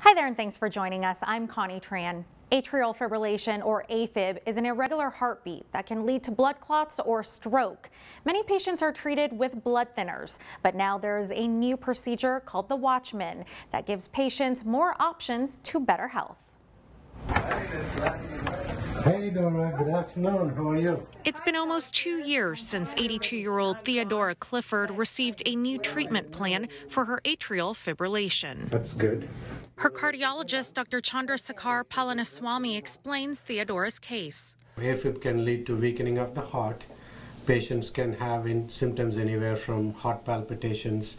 Hi there, and thanks for joining us. I'm Connie Tran. Atrial fibrillation, or AFib, is an irregular heartbeat that can lead to blood clots or stroke. Many patients are treated with blood thinners, but now there's a new procedure called the WATCHMAN that gives patients more options to better health. Hey Dora, good afternoon. How are you? It's been almost 2 years since 82-year-old Theodora Clifford received a new treatment plan for her atrial fibrillation. That's good. Her cardiologist, Dr. Chandrasekhar Palaniswamy, explains Theodora's case. AFib can lead to weakening of the heart. Patients can have symptoms anywhere from heart palpitations,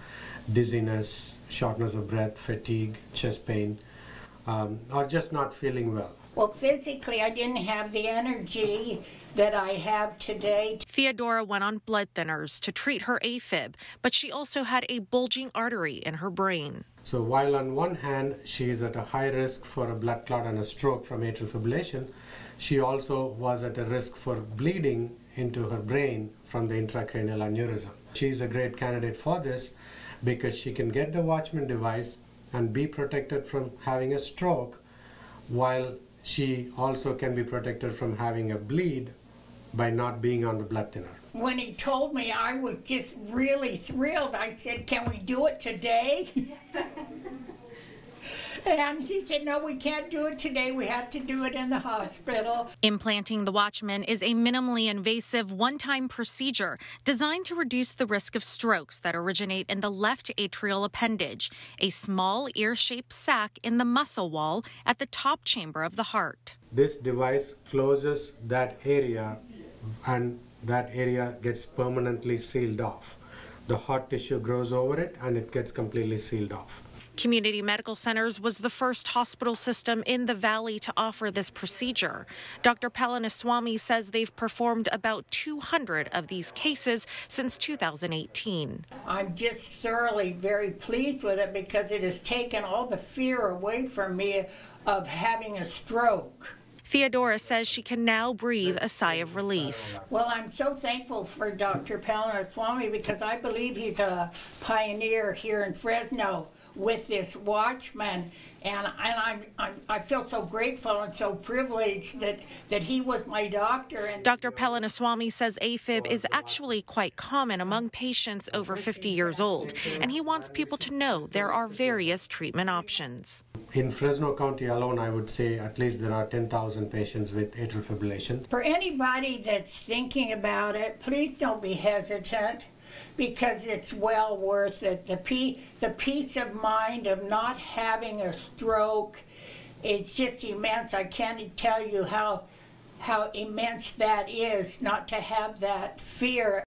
dizziness, shortness of breath, fatigue, chest pain, or just not feeling well. Well, physically, I didn't have the energy that I have today. Theodora went on blood thinners to treat her AFib, but she also had a bulging artery in her brain. So while on one hand, she is at a high risk for a blood clot and a stroke from atrial fibrillation, she also was at a risk for bleeding into her brain from the intracranial aneurysm. She's a great candidate for this because she can get the WATCHMAN device and be protected from having a stroke, while she also can be protected from having a bleed by not being on the blood thinner. When he told me, I was just really thrilled. I said, "Can we do it today?" And he said, "No, we can't do it today. We have to do it in the hospital." Implanting the WATCHMAN is a minimally invasive one-time procedure designed to reduce the risk of strokes that originate in the left atrial appendage, a small ear-shaped sac in the muscle wall at the top chamber of the heart. This device closes that area, and that area gets permanently sealed off. The heart tissue grows over it and it gets completely sealed off. Community Medical Centers was the first hospital system in the Valley to offer this procedure. Dr. Palaniswamy says they've performed about 200 of these cases since 2018. I'm just thoroughly very pleased with it because it has taken all the fear away from me of having a stroke. Theodora says she can now breathe a sigh of relief. Well, I'm so thankful for Dr. Palaniswamy because I believe he's a pioneer here in Fresno with this WATCHMAN, and I feel so grateful and so privileged that he was my doctor. And Dr. Palaniswamy says AFib is actually quite common among patients over 50 years old, and he wants people to know there are various treatment options. In Fresno County alone, I would say at least there are 10,000 patients with atrial fibrillation. For anybody that's thinking about it, please don't be hesitant, because it's well worth it. The peace of mind of not having a stroke, it's just immense. I can't tell you how immense that is, not to have that fear